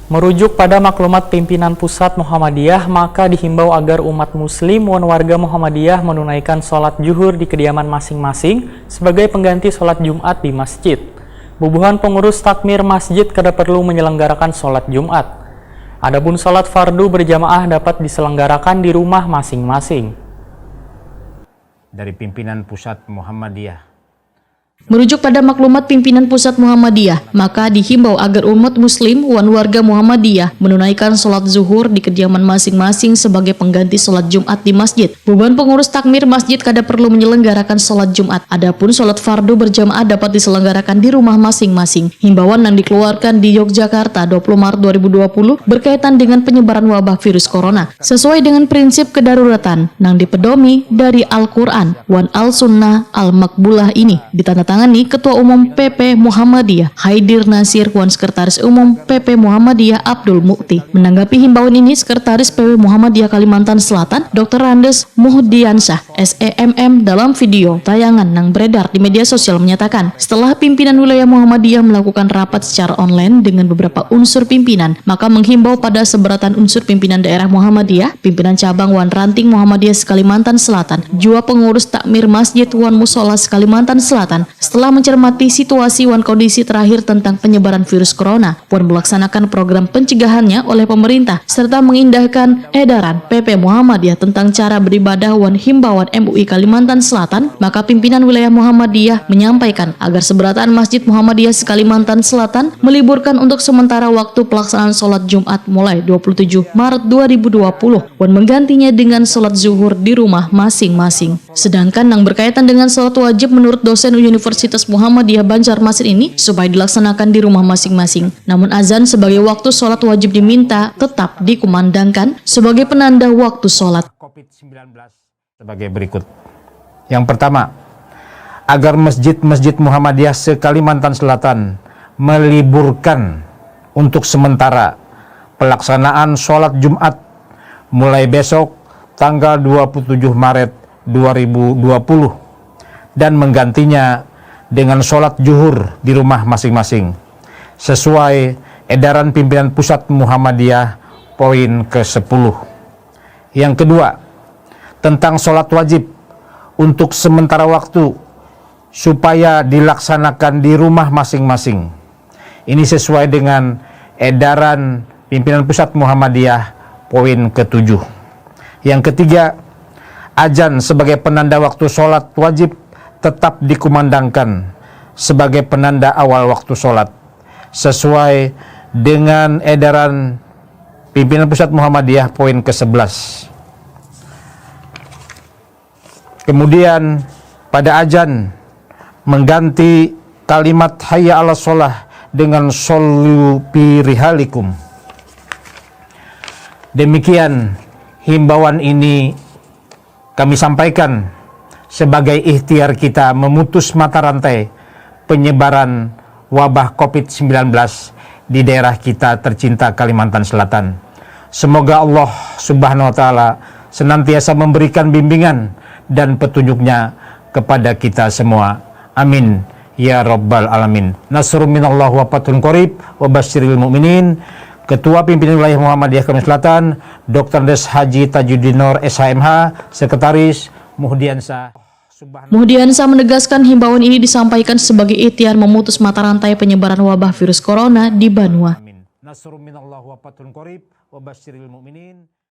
Merujuk pada maklumat pimpinan pusat Muhammadiyah, maka dihimbau agar umat muslim dan warga Muhammadiyah menunaikan sholat zuhur di kediaman masing-masing sebagai pengganti sholat Jumat di masjid. Bubuhan pengurus takmir masjid kada perlu menyelenggarakan sholat Jumat. Adapun sholat fardu berjamaah dapat diselenggarakan di rumah masing-masing. Dari pimpinan pusat Muhammadiyah. Merujuk pada maklumat pimpinan pusat Muhammadiyah, maka dihimbau agar umat muslim dan warga Muhammadiyah menunaikan sholat zuhur di kediaman masing-masing sebagai pengganti sholat Jumat di masjid. Beban pengurus takmir masjid kada perlu menyelenggarakan sholat Jumat. Adapun sholat fardu berjamaah dapat diselenggarakan di rumah masing-masing. Himbauan yang dikeluarkan di Yogyakarta 20 Maret 2020 berkaitan dengan penyebaran wabah virus corona, sesuai dengan prinsip kedaruratan yang dipedomi dari Al-Quran wan al-Sunnah al-Makbulah ini ditandatangani Ketua Umum PP Muhammadiyah Haidir Nasir wan Sekretaris Umum PP Muhammadiyah Abdul Mukti. Menanggapi himbauan ini, Sekretaris PP Muhammadiyah Kalimantan Selatan Dr. Randes Muhdiansyah SEMM dalam video tayangan yang beredar di media sosial menyatakan, setelah pimpinan wilayah Muhammadiyah melakukan rapat secara online dengan beberapa unsur pimpinan, maka menghimbau pada seberatan unsur pimpinan daerah Muhammadiyah, pimpinan cabang wan ranting Muhammadiyah Kalimantan Selatan, jua pengurus takmir masjid wan musola Kalimantan Selatan, setelah mencermati situasi wan kondisi terakhir tentang penyebaran virus corona, wan melaksanakan program pencegahannya oleh pemerintah, serta mengindahkan edaran PP Muhammadiyah tentang cara beribadah wan himbauan MUI Kalimantan Selatan, maka pimpinan wilayah Muhammadiyah menyampaikan agar seberatan Masjid Muhammadiyah Kalimantan Selatan meliburkan untuk sementara waktu pelaksanaan sholat Jumat mulai 27 Maret 2020, wan menggantinya dengan sholat zuhur di rumah masing-masing. Sedangkan yang berkaitan dengan sholat wajib menurut dosen Universitas Muhammadiyah Banjarmasin ini supaya dilaksanakan di rumah masing-masing. Namun azan sebagai waktu sholat wajib diminta tetap dikumandangkan sebagai penanda waktu sholat. COVID-19 sebagai berikut. Yang pertama, agar masjid-masjid Muhammadiyah se-Kalimantan Selatan meliburkan untuk sementara pelaksanaan sholat Jumat mulai besok tanggal 27 Maret 2020 dan menggantinya dengan sholat zuhur di rumah masing-masing sesuai edaran pimpinan pusat Muhammadiyah poin ke-10. Yang kedua, tentang sholat wajib untuk sementara waktu supaya dilaksanakan di rumah masing-masing. Ini sesuai dengan edaran pimpinan pusat Muhammadiyah poin ke-7. Yang ketiga, azan sebagai penanda waktu sholat wajib tetap dikumandangkan sebagai penanda awal waktu sholat sesuai dengan edaran pimpinan pusat Muhammadiyah poin ke-11. Kemudian pada azan mengganti kalimat hayya 'alas sholah dengan shollu fi rihalikum. Demikian himbauan ini kami sampaikan sebagai ikhtiar kita memutus mata rantai penyebaran wabah COVID-19 di daerah kita tercinta Kalimantan Selatan. Semoga Allah Subhanahu wa Ta'ala senantiasa memberikan bimbingan dan petunjuknya kepada kita semua. Amin ya Rabbal Alamin. Nasrun minallah wa fathun qarib wa basyiril mu'minin. Ketua Pimpinan Wilayah Muhammadiyah Kalimantan Selatan, Dr. Des Haji Tajuddin Nur SHMH, Sekretaris Muhdiansyah. Muhdiansyah menegaskan himbauan ini disampaikan sebagai ikhtiar memutus mata rantai penyebaran wabah virus corona di Banua. Nasrun minallah wa fathun qarib wa basyiril mu'minin.